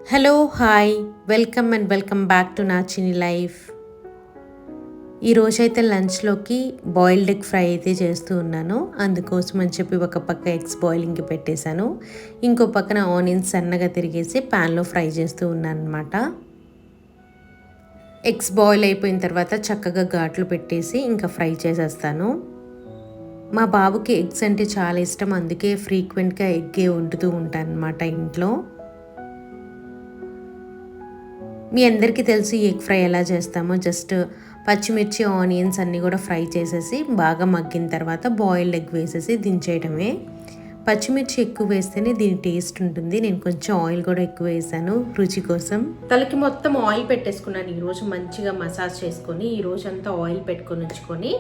Hello hi welcome back to నా చిన్ని life. ఈరోజైతే లంచ్లోకి బాయిల్డ్ ఎగ్ ఫ్రై అయితే చేస్తూ ఉన్నాను. అందుకోసం అని చెప్పి ఒక పక్క ఎగ్స్ బాయిలింగ్కి పెట్టేశాను, ఇంకో పక్కన ఆనియన్స్ సన్నగా తిరిగేసి ప్యాన్లో ఫ్రై చేస్తూ ఉన్నాను అనమాట. ఎగ్స్ బాయిల్ అయిపోయిన తర్వాత చక్కగా ఘాట్లు పెట్టేసి ఇంకా ఫ్రై చేసేస్తాను. మా బాబుకి ఎగ్స్ అంటే చాలా ఇష్టం, అందుకే ఫ్రీక్వెంట్గా ఎగ్గే వండుతూ ఉంటాను అనమాట ఇంట్లో. మీ అందరికీ తెలుసు ఎగ్ ఫ్రై ఎలా చేస్తామో. జస్ట్ పచ్చిమిర్చి ఆనియన్స్ అన్నీ కూడా ఫ్రై చేసేసి బాగా మగ్గిన తర్వాత బాయిల్డ్ ఎగ్ వేసేసి దించేయడమే. పచ్చిమిర్చి ఎక్కువ వేస్తేనే దీని టేస్ట్ ఉంటుంది. నేను కొంచెం ఆయిల్ కూడా ఎక్కువ వేసాను రుచి కోసం. తలకి మొత్తం ఆయిల్ పెట్టేసుకున్నాను ఈరోజు, మంచిగా మసాజ్ చేసుకొని ఈరోజు అంతా ఆయిల్ పెట్టుకొని ఉంచుకొని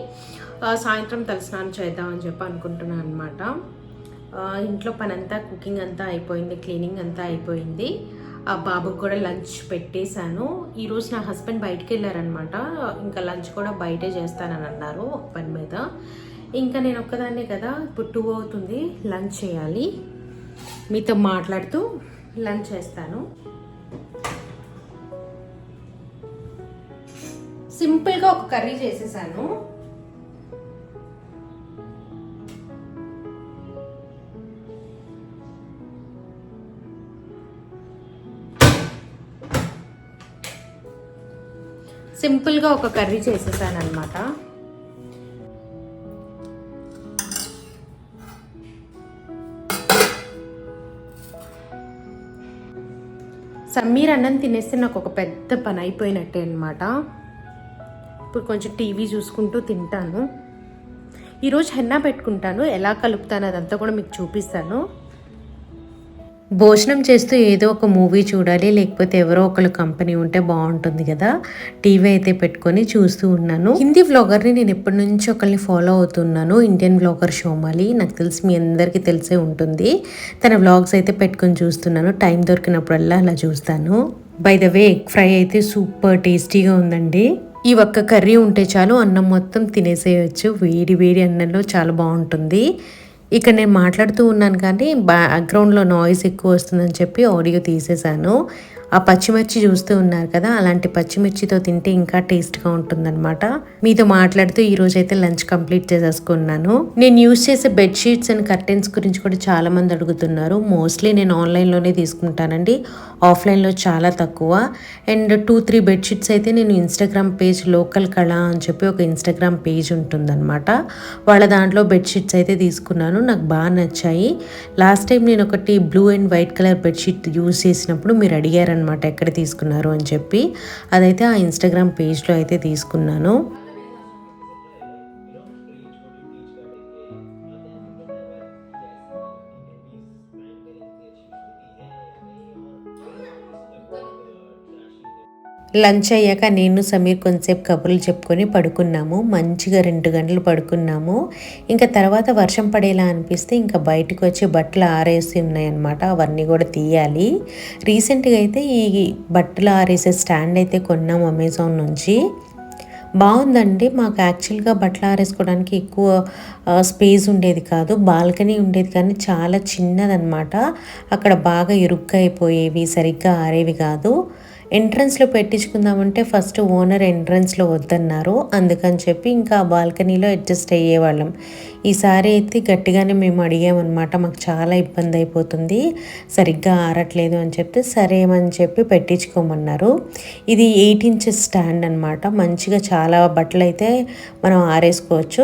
సాయంత్రం తలస్నానం చేద్దామని చెప్పి అనుకుంటున్నాను అనమాట. ఇంట్లో పని అంతా, కుకింగ్ అంతా అయిపోయింది, క్లీనింగ్ అంతా అయిపోయింది. ఆ బాబుకి కూడా లంచ్ పెట్టేశాను. ఈరోజు నా హస్బెండ్ బయటికి వెళ్ళారనమాట. ఇంకా లంచ్ కూడా బయటే చేస్తానని అన్నారు ఒక పని మీద. ఇంకా నేను ఒక్కదాన్నే కదా, ఇప్పుడు 2 అవుతుంది, లంచ్ చేయాలి. మీతో మాట్లాడుతూ లంచ్ చేస్తాను. సింపుల్గా ఒక కర్రీ చేసేసాను. సింపుల్గా ఒక కర్రీ చేసేసాను అనమాట. సమీర్ అన్నం తినేస్తే నాకు ఒక పెద్ద పని అయిపోయినట్టే అనమాట. ఇప్పుడు కొంచెం టీవీ చూసుకుంటూ తింటాను. ఈరోజు హెన్నా పెట్టుకుంటాను, ఎలా కలుపుతాను అదంతా కూడా మీకు చూపిస్తాను. భోజనం చేస్తూ ఏదో ఒక మూవీ చూడాలి, లేకపోతే ఎవరో ఒకళ్ళు కంపెనీ ఉంటే బాగుంటుంది కదా. టీవీ అయితే పెట్టుకొని చూస్తూ ఉన్నాను. హిందీ వ్లాగర్ని నేను ఎప్పటి నుంచి ఒకరిని ఫాలో అవుతున్నాను, ఇండియన్ వ్లాగర్ షోమాలి. నాకు తెలిసి మీ అందరికీ తెలిసే ఉంటుంది. తన వ్లాగ్స్ అయితే పెట్టుకొని చూస్తున్నాను, టైం దొరికినప్పుడల్లా అలా చూస్తాను. By the way egg fry అయితే సూపర్ టేస్టీగా ఉందండి. ఈ ఒక్క కర్రీ ఉంటే చాలు, అన్నం మొత్తం తినేసేయచ్చు. వేడి వేడి అన్నంలో చాలా బాగుంటుంది. ఇక్కడ నేను మాట్లాడుతూ ఉన్నాను కానీ బ్యాక్గ్రౌండ్లో నాయిస్ ఎక్కువ వస్తుందని చెప్పి ఆడియో తీసేశాను. ఆ పచ్చిమిర్చి చూస్తూ ఉన్నారు కదా, అలాంటి పచ్చిమిర్చితో తింటే ఇంకా టేస్ట్గా ఉంటుందన్నమాట. మీతో మాట్లాడుతూ ఈరోజు అయితే లంచ్ కంప్లీట్ చేసేసుకున్నాను. నేను యూజ్ చేసే బెడ్షీట్స్ అండ్ కర్టెన్స్ గురించి కూడా చాలా మంది అడుగుతున్నారు. మోస్ట్లీ నేను ఆన్లైన్లోనే తీసుకుంటానండి, ఆఫ్లైన్లో చాలా తక్కువ. అండ్ 2-3 బెడ్షీట్స్ అయితే నేను ఇన్స్టాగ్రామ్ పేజ్ లోకల్ కళ అని చెప్పి ఒక ఇన్స్టాగ్రామ్ పేజ్ ఉంటుందన్నమాట, వాళ్ళ దాంట్లో బెడ్షీట్స్ అయితే తీసుకున్నాను. నాకు బాగా నచ్చాయి. లాస్ట్ టైం నేను ఒకటి blue and white colour bedsheet use చేసినప్పుడు మీరు అడిగారనమాట ఎక్కడ తీసుకున్నారు అని చెప్పి. అదైతే ఆ ఇన్స్టాగ్రామ్ పేజ్లో అయితే తీసుకున్నాను. లంచ్ అయ్యాక నేను సమీర్ కొంతసేపు కబుర్లు చెప్పుకొని పడుకున్నాము. మంచిగా 2 గంటలు పడుకున్నాము. ఇంకా తర్వాత వర్షం పడేలా అనిపిస్తే ఇంకా బయటకు వచ్చి బట్టలు ఆరేసి ఉన్నాయన్నమాట, అవన్నీ కూడా తీయాలి. రీసెంట్గా అయితే ఈ బట్టలు ఆరేసే స్టాండ్ అయితే కొన్నాము అమెజాన్ నుంచి. బాగుందండి. మాకు యాక్చువల్గా బట్టలు ఆరేసుకోవడానికి ఎక్కువ స్పేస్ ఉండేది కాదు, బాల్కనీ ఉండేది కానీ చాలా చిన్నదనమాట. అక్కడ బాగా ఇరుగ్గా అయిపోయేవి, సరిగ్గా ఆరేవి కాదు. ఎంట్రన్స్లో పెట్టించుకుందామంటే ఫస్ట్ ఓనర్ ఎంట్రన్స్లో వద్దన్నారు, అందుకని చెప్పి ఇంకా బాల్కనీలో అడ్జస్ట్ అయ్యేవాళ్ళం. ఈసారి అయితే గట్టిగానే మేము అడిగామన్నమాట, మాకు చాలా ఇబ్బంది అయిపోతుంది, సరిగ్గా ఆరట్లేదు అని చెప్తే సరేమని చెప్పి పెట్టించుకోమన్నారు. ఇది 8 ఇంచెస్ స్టాండ్ అనమాట, మంచిగా చాలా బట్టలు అయితే మనం ఆరేసుకోవచ్చు.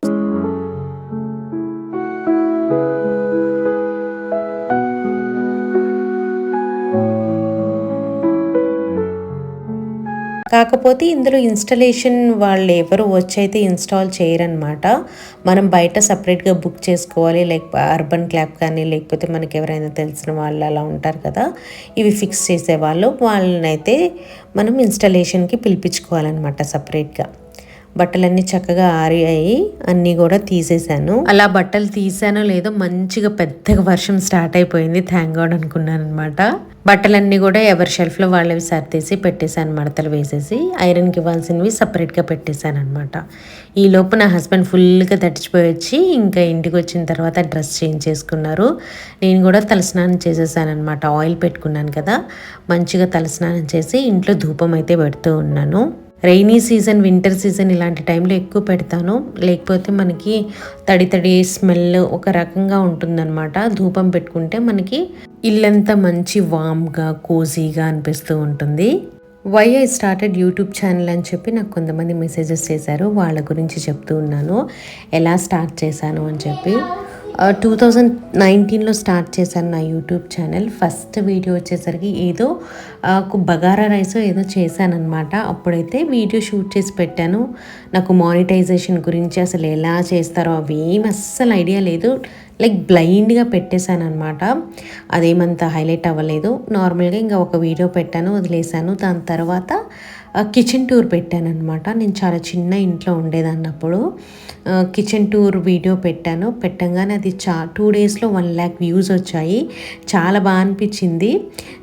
కాకపోతే ఇందులో ఇన్స్టలేషన్ వాళ్ళు ఎవరు వచ్చైతే ఇన్స్టాల్ చేయరనమాట, మనం బయట సపరేట్గా బుక్ చేసుకోవాలి. లైక్ అర్బన్ క్లాప్ కానీ, లేకపోతే మనకి ఎవరైనా తెలిసిన వాళ్ళు అలా ఉంటారు కదా, ఇవి ఫిక్స్ చేసేవాళ్ళు, వాళ్ళనైతే మనం ఇన్స్టలేషన్కి పిలిపించుకోవాలన్నమాట సపరేట్గా. బట్టలన్నీ చక్కగా ఆరాయి, అన్నీ కూడా తీసేసాను. అలా బట్టలు తీసానో లేదో మంచిగా పెద్దగా వర్షం స్టార్ట్ అయిపోయింది. థ్యాంక్ గాడ్ అనుకున్నాను అనమాట. బట్టలన్నీ కూడా ఎవరి షెల్ఫ్లో వాళ్ళవి సర్దేసి పెట్టేశాను, మడతలు వేసేసి. ఐరన్కి ఇవ్వాల్సినవి సపరేట్గా పెట్టేశాను అనమాట. ఈ లోపు నా హస్బెండ్ ఫుల్గా తడిచిపోయి వచ్చి ఇంకా ఇంటికి వచ్చిన తర్వాత డ్రెస్ చేంజ్ చేసుకున్నారు. నేను కూడా తలస్నానం చేసేసాను అనమాట. ఆయిల్ పెట్టుకున్నాను కదా, మంచిగా తలస్నానం చేసి ఇంట్లో ధూపం అయితే పెడుతూ ఉన్నాను. రైనీ సీజన్, వింటర్ సీజన్ ఇలాంటి టైంలో ఎక్కువ పెడతాను, లేకపోతే మనకి తడి తడి స్మెల్ ఒక రకంగా ఉంటుందన్నమాట. ధూపం పెట్టుకుంటే మనకి ఇల్లంతా మంచి వామ్గా కోజీగా అనిపిస్తూ ఉంటుంది. Why I started YouTube channel అని చెప్పి నాకు కొంతమంది మెసేజెస్ చేశారు. వాళ్ళ గురించి చెప్తూ ఉన్నాను, ఎలా స్టార్ట్ చేశాను అని చెప్పి. 2019లో స్టార్ట్ చేశాను నా యూట్యూబ్ ఛానల్. ఫస్ట్ వీడియో వచ్చేసరికి ఏదో బగారా రైస్ ఏదో చేశానమాట. అప్పుడైతే వీడియో షూట్ చేసి పెట్టాను. నాకు మానిటైజేషన్ గురించి అసలు ఎలా చేస్తారో అవేం అస్సలు ఐడియా లేదు. లైక్ బ్లైండ్గా పెట్టేశాను అనమాట. అదేమంత హైలైట్ అవ్వలేదు. నార్మల్గా ఇంకా ఒక వీడియో పెట్టాను, వదిలేశాను. దాని తర్వాత కిచెన్ టూర్ పెట్టాను అనమాట. నేను చాలా చిన్న ఇంట్లో ఉండేదాన్ని అప్పుడు. కిచెన్ టూర్ వీడియో పెట్టాను. పెట్టంగానే అది 2 డేస్లో 1 lakh వ్యూస్ వచ్చాయి. చాలా బాగా అనిపించింది.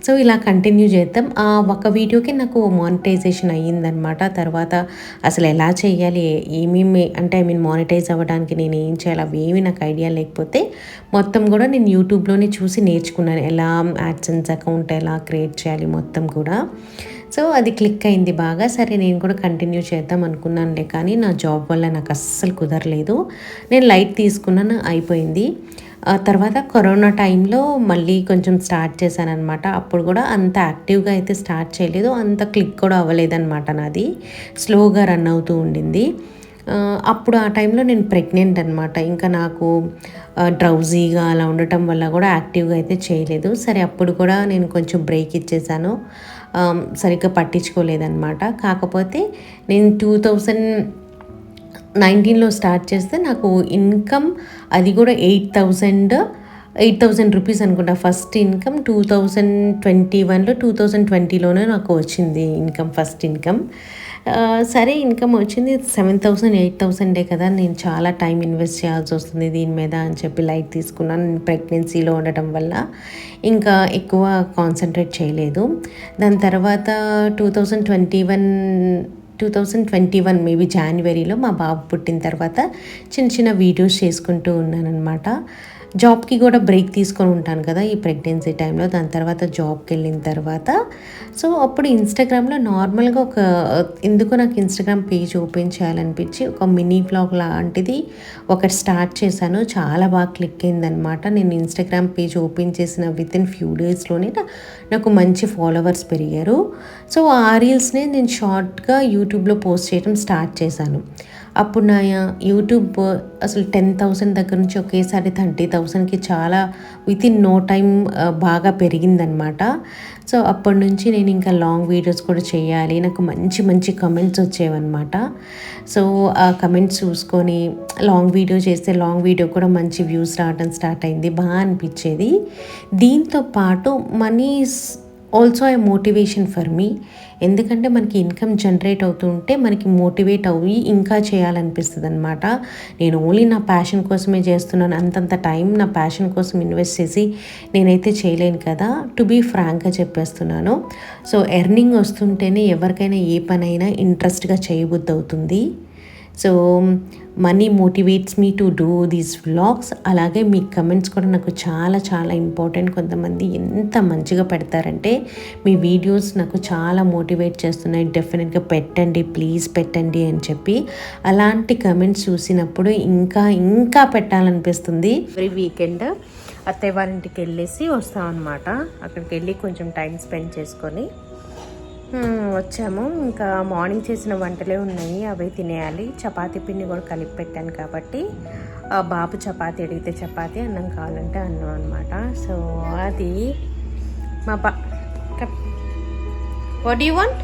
సో ఇలా కంటిన్యూ చేద్దాం. ఆ ఒక వీడియోకి నాకు మానిటైజేషన్ అయ్యిందనమాట. తర్వాత అసలు ఎలా చేయాలి, ఏమేమి అంటే మానిటైజ్ అవ్వడానికి నేను ఏం చేయాలి అవి ఏమి నాకు ఐడియా లేకపోతే మొత్తం కూడా నేను యూట్యూబ్లోనే చూసి నేర్చుకున్నాను. ఎలా యాడ్సెన్స్ అకౌంట్ ఎలా క్రియేట్ చేయాలి మొత్తం కూడా. సో అది క్లిక్ అయింది బాగా. సరే నేను కూడా కంటిన్యూ చేద్దాం అనుకున్నానులే, కానీ నా జాబ్ వల్ల నాకు అస్సలు కుదరలేదు. నేను లైట్ తీసుకున్నాను, అయిపోయింది. తర్వాత కరోనా టైంలో మళ్ళీ కొంచెం స్టార్ట్ చేశాను అనమాట. అప్పుడు కూడా అంత యాక్టివ్గా అయితే స్టార్ట్ చేయలేదు, అంత క్లిక్ కూడా అవ్వలేదన్నమాట. నాది స్లోగా రన్ అవుతూ ఉండింది. అప్పుడు ఆ టైంలో నేను ప్రెగ్నెంట్ అనమాట. ఇంకా నాకు డ్రౌజీగా అలా ఉండటం వల్ల కూడా యాక్టివ్గా అయితే చేయలేదు. సరే అప్పుడు కూడా నేను కొంచెం బ్రేక్ ఇచ్చేసాను, సరిగ్గా పట్టించుకోలేదన్నమాట. కాకపోతే నేను 2019లో స్టార్ట్ చేస్తే నాకు ఇన్కమ్ అది కూడా 8,000 రూపీస్ అనుకుంటా. ఫస్ట్ ఇన్కమ్ 2021లో 2020లోనే నాకు వచ్చింది ఇన్కమ్, ఫస్ట్ ఇన్కమ్. సరే ఇన్కమ్ వచ్చింది. 7,000 8,000 కదా, నేను చాలా టైం ఇన్వెస్ట్ చేయాల్సి వస్తుంది దీని మీద అని చెప్పి లైట్ తీసుకున్నాను. నేను ప్రెగ్నెన్సీలో ఉండటం వల్ల ఇంకా ఎక్కువ కాన్సన్ట్రేట్ చేయలేదు. దాని తర్వాత 2021 మేబీ జనవరిలో మా బాబు పుట్టిన తర్వాత చిన్న చిన్న వీడియోస్ చేసుకుంటూ ఉన్నానన్నమాట. జాబ్కి కూడా బ్రేక్ తీసుకొని ఉంటాను కదా ఈ ప్రెగ్నెన్సీ టైంలో. దాని తర్వాత జాబ్కి వెళ్ళిన తర్వాత సో అప్పుడు ఇన్స్టాగ్రామ్లో నార్మల్గా ఎందుకో నాకు ఇన్స్టాగ్రామ్ పేజ్ ఓపెన్ చేయాలనిపించి ఒక మినీ వ్లాగ్ లాంటిది ఒకటి స్టార్ట్ చేశాను. చాలా బాగా క్లిక్ అయిందనమాట. నేను ఇన్స్టాగ్రామ్ పేజ్ ఓపెన్ చేసిన వితిన్ ఫ్యూ డేస్లోనే నాకు మంచి ఫాలోవర్స్ పెరిగారు. సో ఆ రీల్స్ని నేను షార్ట్గా యూట్యూబ్లో పోస్ట్ చేయడం స్టార్ట్ చేశాను. అప్పుడు నా యూట్యూబ్ అసలు 10,000 దగ్గర నుంచి ఒకేసారి 30,000కి చాలా వితిన్ నో టైం బాగా పెరిగిందనమాట. సో అప్పటి నుంచి నేను ఇంకా లాంగ్ వీడియోస్ కూడా చేయాలి, నాకు మంచి మంచి కమెంట్స్ వచ్చేవన్నమాట. సో ఆ కమెంట్స్ చూసుకొని లాంగ్ వీడియో చేస్తే లాంగ్ వీడియో కూడా మంచి వ్యూస్ రావడం స్టార్ట్ అయింది. బాగా అనిపించేది. దీంతో పాటు money also a motivation for me. ఎందుకంటే మనకి ఇన్కమ్ జనరేట్ అవుతుంటే మనకి మోటివేట్ అయ్యి ఇంకా చేయాలనిపిస్తుంది అనమాట. నేను ఓన్లీ నా ప్యాషన్ కోసమే చేస్తున్నాను, అంతంత టైం నా ప్యాషన్ కోసం ఇన్వెస్ట్ చేసి నేనైతే చేయలేను కదా, టు బీ ఫ్రాంక్గా చెప్పేస్తున్నాను. సో ఎర్నింగ్ వస్తుంటేనే ఎవరికైనా ఏ పనైనా ఇంట్రెస్ట్గా చేయబుద్ధి అవుతుంది. So money motivates me to do these vlogs. అలాగే మీ కమెంట్స్ కూడా నాకు చాలా చాలా ఇంపార్టెంట్. కొంతమంది ఎంత మంచిగా పెడతారంటే మీ వీడియోస్ నాకు చాలా మోటివేట్ చేస్తున్నాయి. డెఫినెట్గా పెట్టండి, ప్లీజ్ పెట్టండి అని చెప్పి అలాంటి కమెంట్స్ చూసినప్పుడు ఇంకా ఇంకా పెట్టాలనిపిస్తుంది. ఎవ్రీ వీకెండ్ అత్తయ్య వాళ్ళ ఇంటికి వెళ్ళేసి వస్తామన్నమాట. అక్కడికి వెళ్ళి కొంచెం టైం స్పెండ్ చేసుకొని వచ్చాము. ఇంకా మార్నింగ్ చేసిన వంటలే ఉన్నాయి, అవే తినేయాలి. చపాతీ పిండి కూడా కలిపి పెట్టాను కాబట్టి బాబు చపాతీ అడిగితే చపాతీ, అన్నం కావాలంటే అన్నం అనమాట. సో అది మా what do you want?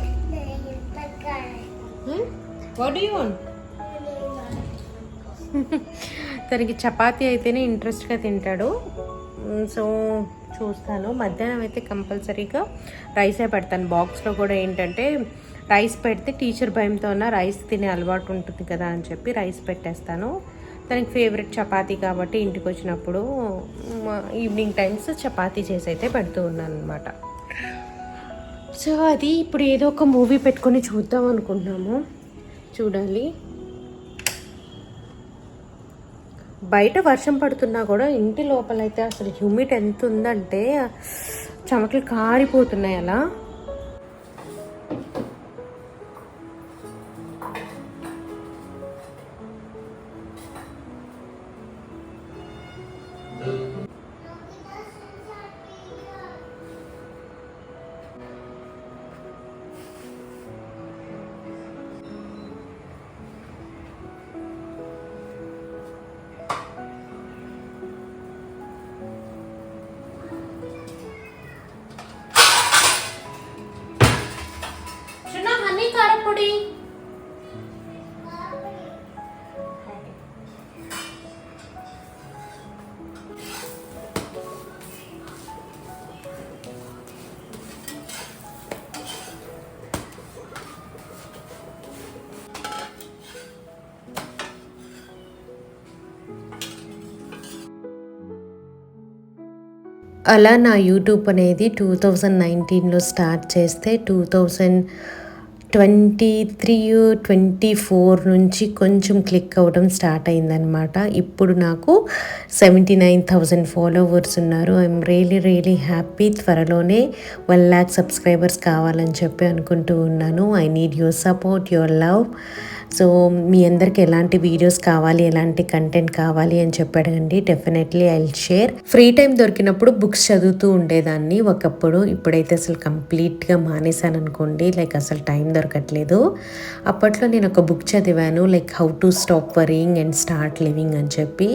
What do you want? తనకి చపాతీ అయితేనే ఇంట్రెస్ట్గా తింటాడు. సో చూస్తాను. మధ్యాహ్నం అయితే కంపల్సరీగా రైసే పెడతాను. బాక్స్లో కూడా ఏంటంటే రైస్ పెడితే టీచర్ భయంతో ఉన్న రైస్ తినే అలవాటు ఉంటుంది కదా అని చెప్పి రైస్ పెట్టేస్తాను. తనకి ఫేవరెట్ చపాతీ కాబట్టి ఇంటికి వచ్చినప్పుడు ఈవినింగ్ టైమ్స్ చపాతీ చేసి అయితే పెడుతూ ఉన్నాను అనమాట. సో అది ఇప్పుడు ఏదో ఒక మూవీ పెట్టుకొని చూద్దాం అనుకుంటున్నాము. చూడాలి. బయట వర్షం పడుతున్నా కూడా ఇంటి లోపలైతే అసలు హ్యూమిడ్ ఎంత ఉందంటే చెమటలు కారిపోతున్నాయి అలా. కారపొడి అలా నా యూట్యూబ్ అనేది 2019లో స్టార్ట్ చేస్తే 2023-24 నుంచి కొంచెం క్లిక్ అవ్వడం స్టార్ట్ అయిందనమాట. ఇప్పుడు నాకు 79,000 ఫాలోవర్స్ ఉన్నారు. I'm really happy. త్వరలోనే 1 lakh సబ్స్క్రైబర్స్ కావాలని చెప్పి అనుకుంటూ ఉన్నాను. I need your support, your love. So మీ అందరికి ఎలాంటి వీడియోస్ కావాలి, ఎలాంటి కంటెంట్ కావాలి అని చెప్పాడండి. Definitely I will share. Free time దొరికినప్పుడు బుక్స్ చదువుతూ ఉండేదాన్ని ఒకప్పుడు. ఇప్పుడైతే అసలు కంప్లీట్గా మానేశాను అనుకోండి. లైక్ అసలు టైం దొరకట్లేదు. అప్పట్లో నేను ఒక బుక్ చదివాను, like how to stop worrying and start living అని చెప్పి.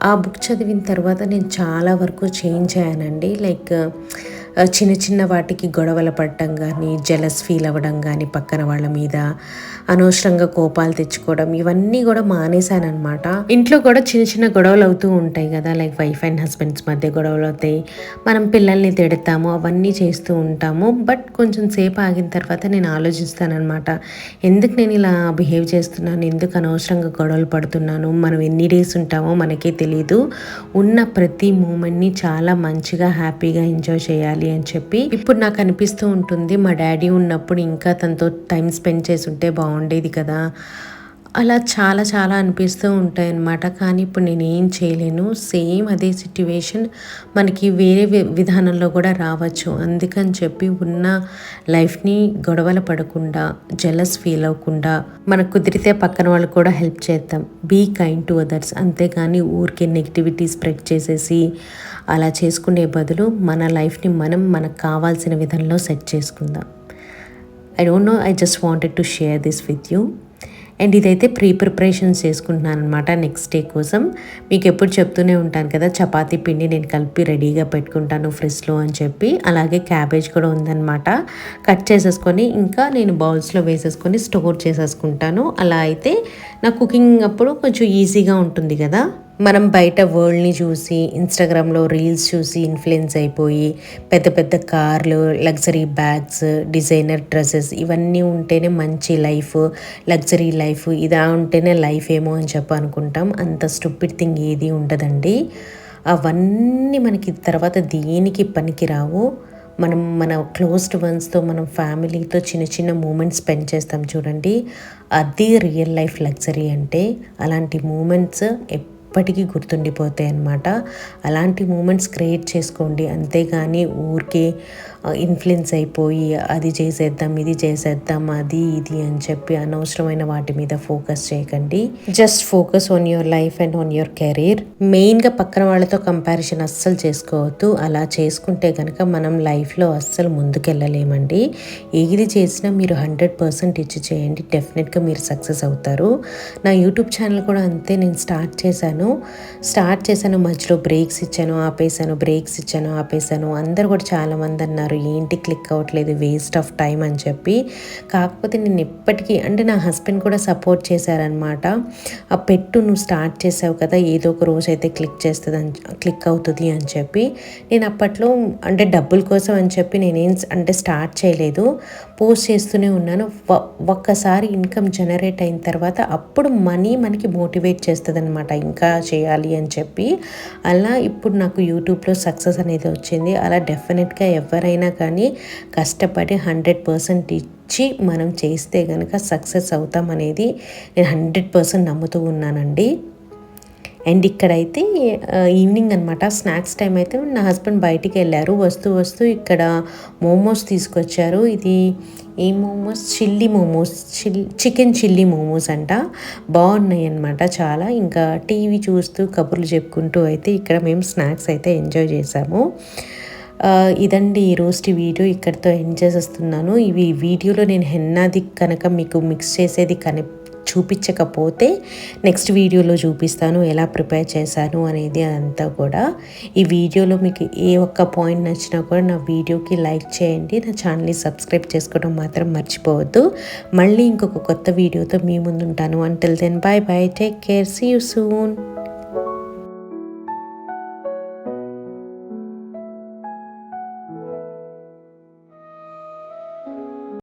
ఆ బుక్ చదివిన తర్వాత నేను చాలా వరకు చేంజ్ అయ్యానండి. లైక్ చిన్న వాటికి గొడవలు పడటం కానీ, జెలస్ ఫీల్ అవ్వడం కానీ పక్కన వాళ్ళ మీద, అనవసరంగా కోపాలు తెచ్చుకోవడం, ఇవన్నీ కూడా మానేశానమాట. ఇంట్లో కూడా చిన్న గొడవలు అవుతూ ఉంటాయి కదా, లైక్ వైఫ్ అండ్ హస్బెండ్స్ మధ్య గొడవలు అవుతాయి. మనం పిల్లల్ని తిడతాము, అవన్నీ చేస్తూ ఉంటాము. బట్ కొంచెం సేపు ఆగిన తర్వాత నేను ఆలోచిస్తానమాట, ఎందుకు నేను ఇలా బిహేవ్ చేస్తున్నాను, ఎందుకు అనవసరంగా గొడవలు పడుతున్నాను, మనం ఎన్ని డేస్ ఉంటామో మనకే తెలీదు. ఉన్న ప్రతి మూమెంట్ని చాలా మంచిగా హ్యాపీగా ఎంజాయ్ చేయాలి అని చెప్పి ఇప్పుడు నాకు అనిపిస్తూ ఉంటుంది. మా డాడీ ఉన్నప్పుడు ఇంకా తనతో టైం స్పెండ్ చేసి ఉంటే బాగుండేది కదా, అలా చాలా అనిపిస్తూ ఉంటాయి అన్నమాట. కానీ ఇప్పుడు నేను ఏం చేయలేను. సేమ్ అదే సిట్యువేషన్ మనకి వేరే విధానంలో కూడా రావచ్చు. అందుకని చెప్పి ఉన్న లైఫ్ని గొడవలు పడకుండా, జెలస్ ఫీల్ అవ్వకుండా, మనకు కుదిరితే పక్కన వాళ్ళు కూడా హెల్ప్ చేద్దాం. Be kind to others. అంతేగాని ఊరికే నెగిటివిటీ స్ప్రెడ్ చేసేసి అలా చేసుకునే బదులు మన లైఫ్ని మనం మనకు కావాల్సిన విధంలో సెట్ చేసుకుందాం. I don't know, I just wanted to share this with you. And ఇదైతే ప్రిపరేషన్స్ చేసుకుంటున్నాను అనమాట నెక్స్ట్ డే కోసం. మీకు ఎప్పుడు చెప్తూనే ఉంటాను కదా, చపాతీ పిండి నేను కలిపి రెడీగా పెట్టుకుంటాను ఫ్రిడ్జ్లో అని చెప్పి. అలాగే క్యాబేజ్ కూడా ఉందన్నమాట. కట్ చేసేసుకొని ఇంకా నేను బౌల్స్లో వేసేసుకొని స్టోర్ చేసేసుకుంటాను. అలా అయితే నా కుకింగ్ అప్పుడు కొంచెం ఈజీగా ఉంటుంది కదా. మనం బయట వరల్డ్ని చూసి, ఇన్స్టాగ్రామ్లో రీల్స్ చూసి ఇన్ఫ్లుయెన్స్ అయిపోయి పెద్ద కార్లు, లగ్జరీ బ్యాగ్స్, డిజైనర్ డ్రెస్సెస్ ఇవన్నీ ఉంటేనే మంచి లైఫ్, లగ్జరీ లైఫ్, ఇదా ఉంటేనే లైఫ్ ఏమో అని చెప్పి అనుకుంటాం. అంత స్టూపిడ్ థింగ్ ఏది ఉండదండి. అవన్నీ మనకి తర్వాత దేనికి పనికి రావు. మనం మన క్లోజ్డ్ వన్స్తో, మనం ఫ్యామిలీతో చిన్న మూమెంట్స్ స్పెండ్ చేస్తాం చూడండి, అది రియల్ లైఫ్ లగ్జరీ అంటే. అలాంటి మూమెంట్స్ ఎప్పటికీ గుర్తుండిపోతాయి అన్నమాట. అలాంటి మూమెంట్స్ క్రియేట్ చేసుకోండి. అంతేగాని ఊరికే ఇన్ఫ్లుయెన్స్ అయిపోయి అది చేసేద్దాం, ఇది చేసేద్దాం, అది ఇది అని చెప్పి అనవసరమైన వాటి మీద ఫోకస్ చేయకండి. Just focus on your life and on your career. మెయిన్గా పక్కన వాళ్ళతో కంపారిజన్ అస్సలు చేసుకోవద్దు. అలా చేసుకుంటే కనుక మనం లైఫ్లో అస్సలు ముందుకెళ్ళలేమండి. ఏది చేసినా మీరు 100% ఇచ్చి చేయండి. డెఫినెట్గా మీరు సక్సెస్ అవుతారు. నా యూట్యూబ్ ఛానల్ కూడా అంతే. నేను స్టార్ట్ చేశాను, మధ్యలో బ్రేక్స్ ఇచ్చాను, ఆపేశాను, అందరు కూడా చాలామంది అన్నారు ఏంటి క్లిక్ అవ్వట్లేదు, వేస్ట్ ఆఫ్ టైం అని చెప్పి. కాకపోతే నేను ఎప్పటికీ అంటే నా హస్బెండ్ కూడా సపోర్ట్ చేశారనమాట. ఆ పెట్టు, నువ్వు స్టార్ట్ చేసావు కదా, ఏదో ఒక రోజు అయితే క్లిక్ అవుతుంది అని చెప్పి. నేను అప్పట్లో అంటే డబ్బుల కోసం అని చెప్పి నేనేం అంటే స్టార్ట్ చేయలేదు, పోస్ట్ చేస్తూనే ఉన్నాను. ఒక్కసారి ఇన్కమ్ జనరేట్ అయిన తర్వాత అప్పుడు మనీ మనకి మోటివేట్ చేస్తుంది అనమాట ఇంకా చేయాలి అని చెప్పి. అలా ఇప్పుడు నాకు యూట్యూబ్లో సక్సెస్ అనేది వచ్చింది. అలా డెఫినెట్గా ఎవరైనా కానీ కష్టపడి 100% ఇచ్చి మనం చేస్తే కనుక సక్సెస్ అవుతాం అనేది నేను 100% నమ్ముతూ ఉన్నానండి. అండ్ ఇక్కడైతే ఈవినింగ్ అనమాట, స్నాక్స్ టైం అయితే నా హస్బెండ్ బయటికి వెళ్ళారు. వస్తూ ఇక్కడ మోమోస్ తీసుకొచ్చారు. ఇది ఏ మోమోస్, చికెన్ చిల్లీ మోమోస్ అంట. బాగున్నాయి అనమాట చాలా. ఇంకా టీవీ చూస్తూ కబుర్లు చెప్పుకుంటూ అయితే ఇక్కడ మేము స్నాక్స్ అయితే ఎంజాయ్ చేసాము. ఇదండి ఈరోజు వీడియో, ఇక్కడితో ఎండ్ చేసేస్తున్నాను. ఇవి వీడియోలో నేను హెన్నాది కనుక మీకు మిక్స్ చేసేది చూపించకపోతే నెక్స్ట్ వీడియోలో చూపిస్తాను ఎలా ప్రిపేర్ చేశాను అనేది అంతా కూడా. ఈ వీడియోలో మీకు ఏ ఒక్క పాయింట్ నచ్చినా కూడా నా వీడియోకి లైక్ చేయండి, నా ఛానల్ని సబ్స్క్రైబ్ చేసుకోవడం మాత్రం మర్చిపోవద్దు. మళ్ళీ ఇంకొక కొత్త వీడియోతో మీ ముందు ఉంటాను. Until then bye bye, take care, see you soon.